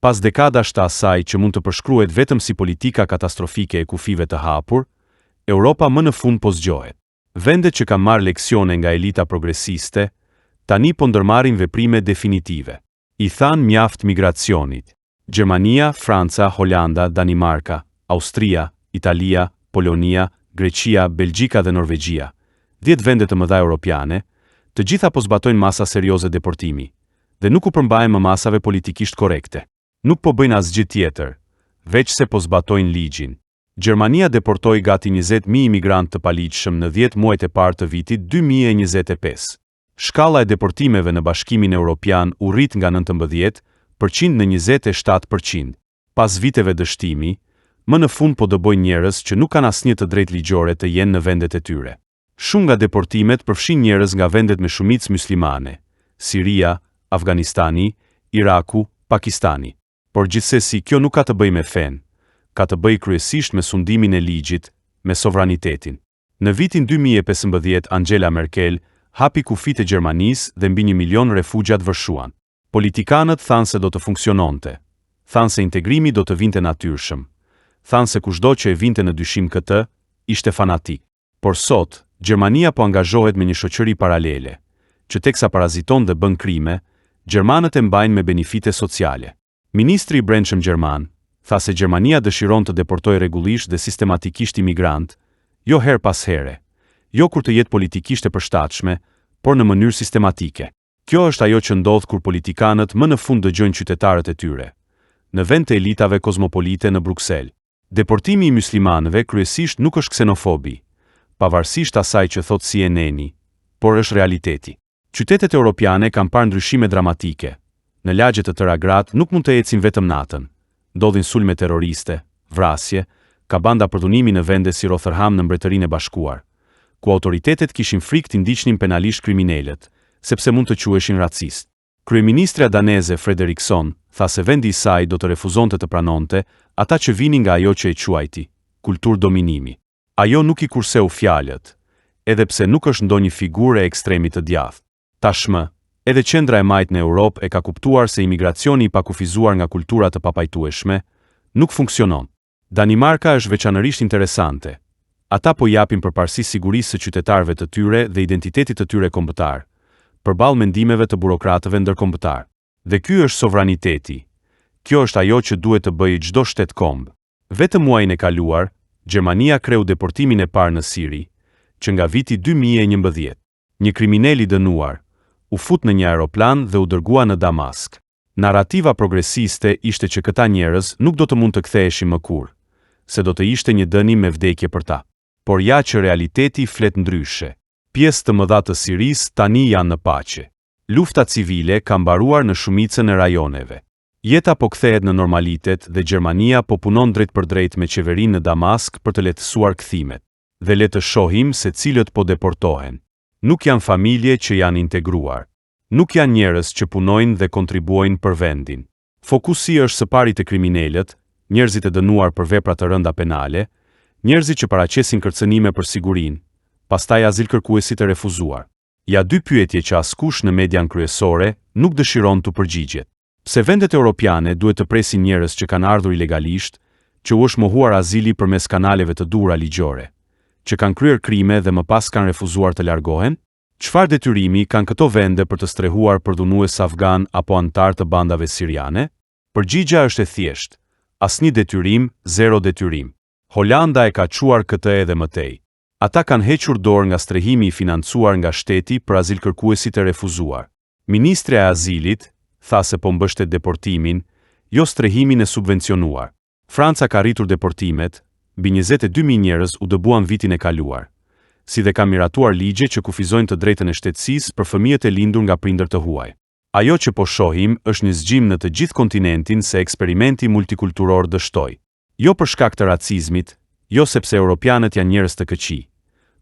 Pas dekadash të asaj që mund të përshkruhet vetëm si politika katastrofike e kufive të hapur, Europa më në fund po zgjohet. Vendet që kanë marrë leksione nga elita progresiste, tani po ndërmarrin veprime definitive. I than mjaft migracionit. Gjermania, Franca, Holanda, Danimarka, Austria, Italia, Polonia, Greqia, Belgjika dhe Norvegjia, 10 vende të mëdha europiane, të gjitha po zbatojnë masa serioze deportimi, dhe nuk u përmbahen më masave politikisht korrekte. Nuk po bëjnë asgjë tjetër, veç se po zbatojnë ligjin. Gjermania deportoi gati 20.000 imigrantë të paligjshëm në 10 muajt e parë të vitit 2025. Shkalla e deportimeve në Bashkimin Evropian u rrit nga 19% në 27%. Pas viteve dështimi, më në fund po dëbojnë njerëz që nuk kanë asnjë të drejtë ligjore të jenë në vendet e tyre. Shumë nga deportimet përfshin njerëz nga vendet me shumicë muslimane, Siria, Afganistani, Iraku, Pakistani. Por gjithsesi kjo nuk ka të bëjë me fen, ka të bëjë kryesisht me sundimin e ligjit, me sovranitetin. Në vitin 2015 Angela Merkel hapi kufit e Gjermanisë dhe mbi 1 milion refugjat vërshuan. Politikanët thanë se do të funksiononte, thanë se integrimi do të vinte natyrshëm, thanë se kushdo që e vinte në dyshim këtë, ishte fanatik. Por sot, Gjermania po angazhohet me një shoqëri paralele, që teksa paraziton dhe bën krime, gjermanët e mbajnë me benefite sociale. Ministri i Brendshëm gjerman tha se Gjermania dëshiron të deportojë rregullisht dhe sistematikisht imigrant, jo her pas here, jo kur të jetë politikisht e përshtatshme, por në mënyrë sistematike. Kjo është ajo që ndodh kur politikanët më në fund dëgjojnë qytetarët e tyre, në vend të elitave kozmopolite në Bruksel. Deportimi i muslimanëve kryesisht nuk është ksenofobi, pavarësisht asaj që thot CNN-i, por është realiteti. Qytetet europiane kanë parë ndryshime dramatike. Në lagje të tëra gratë nuk mund të ecin vetëm natën. Ndodhin sulme terroriste, vrasje, ka banda përdhunimi në vende si Rotherham në Mbretërinë e Bashkuar, ku autoritetet kishin frikë të ndiqnin penalisht kriminalët, sepse mund të quheshin racist. Kryeministrja daneze Frederikson tha se vendi i saj do të refuzonte të pranonte ata që vinin nga ajo që e quajti kulturë dominimi. Ajo nuk i kurseu fjalët, edhe pse nuk është ndonjë figurë e ekstremit të djathtë. Tashmë, edhe qendra e majtë në Europë e ka kuptuar se imigracioni i pakufizuar nga kultura të papajtueshme nuk funksionon. Danimarka është veçanërisht interesante. Ata po japin përparësi sigurisë së qytetarëve të tyre dhe identitetit të tyre kombëtar, përballë mendimeve të burokratëve ndërkombëtar. Dhe ky është sovraniteti. Kjo është ajo që duhet të bëjë çdo shtet komb. Vetëm muajin e kaluar, Gjermania kreu deportimin e parë në Siri, që nga viti 2011. Një kriminal i dënuar u fut në një aeroplan dhe u dërgua në Damask. Narrativa progresiste ishte që këta njerëz nuk do të mund të ktheheshin më kurrë, se do të ishte një dënim me vdekje për ta. Por ja që realiteti flet ndryshe. Pjesë të mëdha të Sirisë tani janë në paqe. Lufta civile ka mbaruar në shumicën e rajoneve. Jeta po kthehet në normalitet dhe Gjermania po punon drejt për drejt me qeverinë në Damask për të lehtësuar kthimet. Dhe le të shohim se cilët po deportohen. Nuk janë familje që janë integruar. Nuk janë njerëz që punojnë dhe kontribuojnë për vendin. Fokusi është së pari te kriminalët, njerëzit e dënuar për vepra të rënda penale, njerëzit që paraqesin kërcënime për sigurinë, pastaj azilkërkuesit e refuzuar. Ja dy pyetje që askush në median kryesore nuk dëshiron të përgjigjet. Pse vendet europiane duhet të presin njerëz që kanë ardhur ilegalisht, që u është mohuar azili përmes kanaleve të duhura ligjore, që kanë kryer krime dhe më pas kanë refuzuar të largohen? Çfarë detyrimi kanë këto vende për të strehuar përdhunues afgan apo antar të bandave siriane? Përgjigjja është e thjeshtë. Asnjë detyrim, zero detyrim. Holanda e ka quar këtë edhe më tej. Ata kanë hequr dorë nga strehimi i financuar nga shteti për azilkërkuesit e refuzuar. Ministrja e azilit tha se po mbështet deportimin, jo strehimin e subvencionuar. Franca ka rritur deportimet, mbi 22.000 njerëz u dëbuan vitin e kaluar, si dhe ka miratuar ligje që kufizojnë të drejtën e shtetësisë për fëmijët e lindur nga prindër të huaj. Ajo që po shohim është një zgjim në të gjithë kontinentin se eksperimenti multikulturor dështoi. Jo për shkak të racizmit, jo sepse europianët janë njerëz të këqij,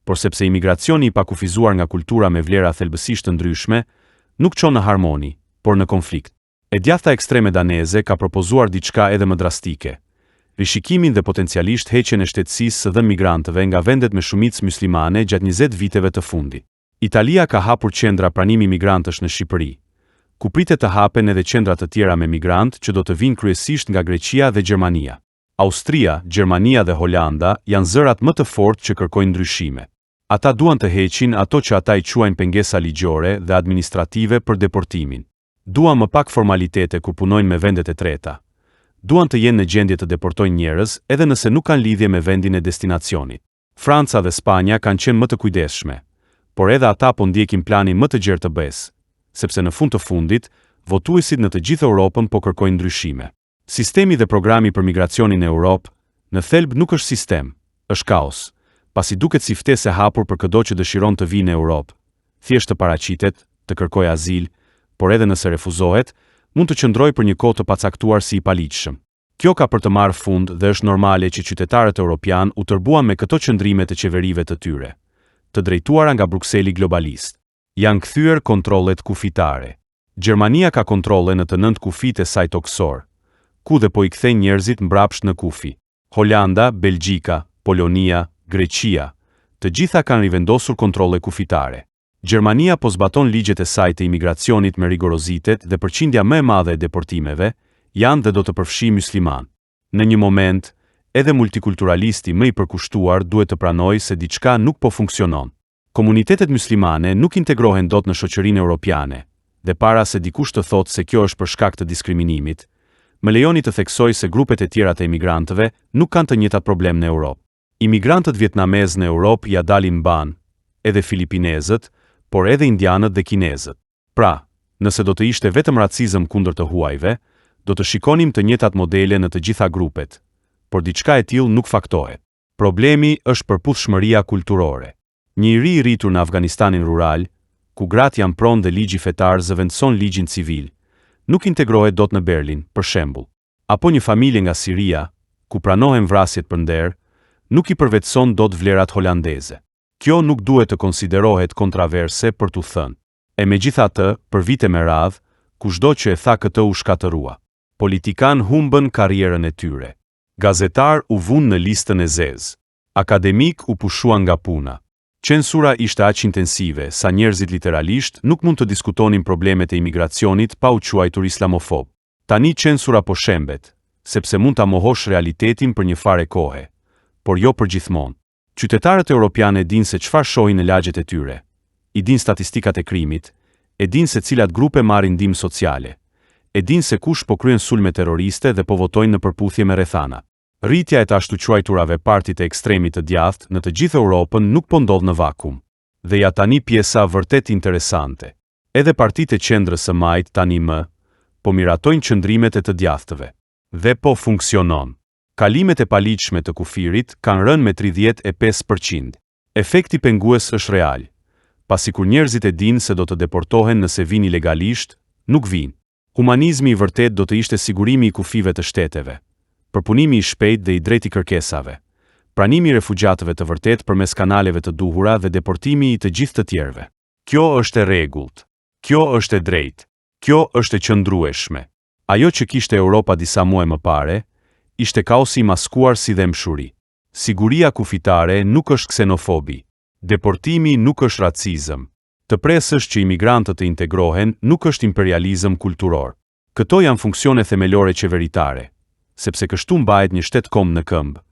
por sepse imigracioni i pakufizuar nga kultura me vlera thelbësisht të ndryshme nuk çon në harmoni, por në konflikt. E djathta ekstreme daneze ka propozuar diçka edhe më drastike: rishikimin dhe potencialisht heqjen e shtetësisë së dhënë migrantëve nga vendet me shumicë muslimane gjatë 20 viteve të fundit. Italia ka hapur qendra pranimi migrantësh në Shqipëri, ku pritet të hapen edhe qendra të tjera me migrantë që do të vinë kryesisht nga Greqia dhe Gjermania. Austria, Gjermania dhe Holanda janë zërat më të fortë që kërkojnë ndryshime. Ata duan të heqin ato që ata i quajnë pengesa ligjore dhe administrative për deportimin. Duan më pak formalitete kur punojnë me vendet e treta. Duan të jenë në gjendje të deportojnë njerëz edhe nëse nuk kanë lidhje me vendin e destinacionit. Franca dhe Spanja kanë qenë më të kujdesshme, por edhe ata po ndjekin planin më të gjerë të BE-s, sepse në fund të fundit, votuesit në të gjithë Europën po kërkojnë ndryshime. Sistemi dhe programi për migracionin në Europë, në thelb nuk është sistem, është kaos, pasi duket si ftesë e hapur për çdo që dëshiron të vijë në Europë. Thjesht të paraqitet, të kërkojë azil, por edhe nëse refuzohet, mund të qëndrojë për një kohë të pacaktuar si i paligjshëm. Kjo ka për të marrë fund dhe është normale që qytetarët europian u tërbuan me këto qëndrime të qeverive të tyre, të drejtuara nga Brukseli globalist. Janë kthyer kontrollet kufitare. Gjermania ka kontrolle në të 9 kufit e saj toksor, ku dhe po i kthejnë njerëzit mbrapsht në kufi. Holanda, Belgjika, Polonia, Greqia, të gjitha kanë rivendosur kontrolle kufitare. Gjermania po zbaton ligjet e saj të imigracionit me rigorozitet dhe përqindja më e madhe e deportimeve janë dhe do të përfshijë musliman. Në një moment, edhe multikulturalisti më i përkushtuar duhet të pranojë se diçka nuk po funksionon. Komunitetet muslimane nuk integrohen dot në shoqërinë europiane, dhe para se dikush të thotë se kjo është për shkak të diskriminimit, më lejoni të theksoj se grupet e tjera të emigrantëve nuk kanë të njëjtat problem në Europë. Imigrantët vietnamezë në Europë ja dalin mban, edhe filipinezët, por edhe indianët dhe kinezët. Pra, nëse do të ishte vetëm racizëm kundër të huajve, do të shikonim të njëjtat modele në të gjitha grupet, por diçka e tillë nuk faktohet. Problemi është përputhshmëria kulturore. Një i ri i rritur në Afganistanin rural, ku gratë janë pronë dhe ligji fetar zëvendëson ligjin civil, nuk integrohet dot në Berlin, për shembull. Apo një familje nga Siria, ku pranohen vrasjet për nder, nuk i përvetëson dot vlerat holandeze. Kjo nuk duhet të konsiderohet kontraverse për t'u thënë. E megjithatë, për vite me radhë, kushdo që e tha këtë u shkatërua. Politikan humbën karrierën e tyre. Gazetar u vun në listën e zezë. Akademik u pushuan nga puna. Censura ishte aq intensive sa njerëzit literalisht nuk mund të diskutonin problemet e imigracionit pa u quajtur islamofob. Tani censura po shembet, sepse mund ta mohosh realitetin për një fare kohe, por jo për gjithmonë. Qytetarët europianë dinë se çfarë shohin në lagjet e tyre, i dinë statistikat e krimit, e dinë se cilat grupe marrin ndihmë sociale, e dinë se kush po kryen sulme terroriste dhe po votojnë në përputhje me rrethana. Rritja e të ashtu quajturave partit e ekstremit të djathtë në të gjithë Europën nuk po ndodh në vakum. Dhe ja tani pjesa vërtet interesante. Edhe partitë e qendrës së majt tani po miratojnë qëndrimet e të djathtëve. Dhe po funksionon. Kalimet e paligjshme të kufirit kanë rënë me 35%. Efekti pengues është real. Pasi kur njerëzit e dinë se do të deportohen nëse vini legalisht, nuk vinë. Humanizmi i vërtet do të ishte sigurimi i kufive të shteteve, përpunimi i shpejt dhe i drejtë i kërkesave, pranimi i refugjatëve të vërtet përmes kanaleve të duhura dhe deportimi i të gjithë të tjerëve. Kjo është e rregullt. Kjo është e drejtë. Kjo është e qëndrueshme. Ajo që kishte Europa disa muaj më pare, ishte kaosi i maskuar si dhe mshuri. Siguria kufitare nuk është ksenofobi. Deportimi nuk është racizëm. Të presësh që imigrantët të integrohen nuk është imperializëm kulturor. Këto janë funksione themelore qeveritare, sepse kështu mbahet një shtet kombë në këmbë.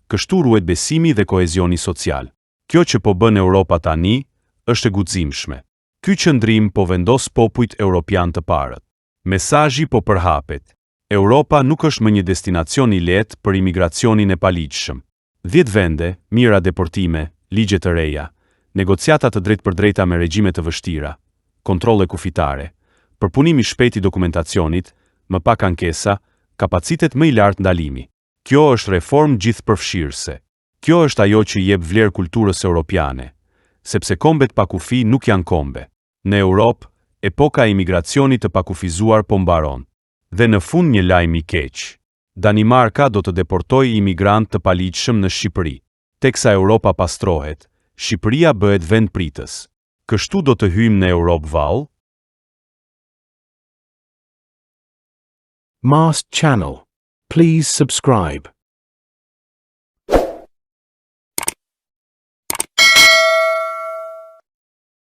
Kështu ruhet besimi dhe kohezioni social. Kjo që po bën Europa tani është e guximshme. Ky qëndrim po vendos popujt europian të parët. Mesazhi po përhapet. Europa nuk është më një destinacion i lehtë për imigracionin e paligjshëm. 10 vende, mira deportime, ligje të reja, negociata të drejtpërdrejta me regjime të vështira, kontrolle kufitare, përpunimi shpejt i dokumentacionit, më pak ankesa, kapacitet më i lartë ndalimi. Kjo është reformë gjithëpërfshirëse. Kjo është ajo që i jep vlerë kulturës europiane, sepse kombet pa kufi nuk janë kombe. Në Europë, epoka e imigracionit të pakufizuar po mbaron. Dhe në fund një lajm i keq. Danimarka do të deportojë imigrant të paligjshëm në Shqipëri. Teksa Europa pastrohet, Shqipëria bëhet vend pritës. Kështu do të hyjmë në Europë vallë? Mast Channel. Please subscribe.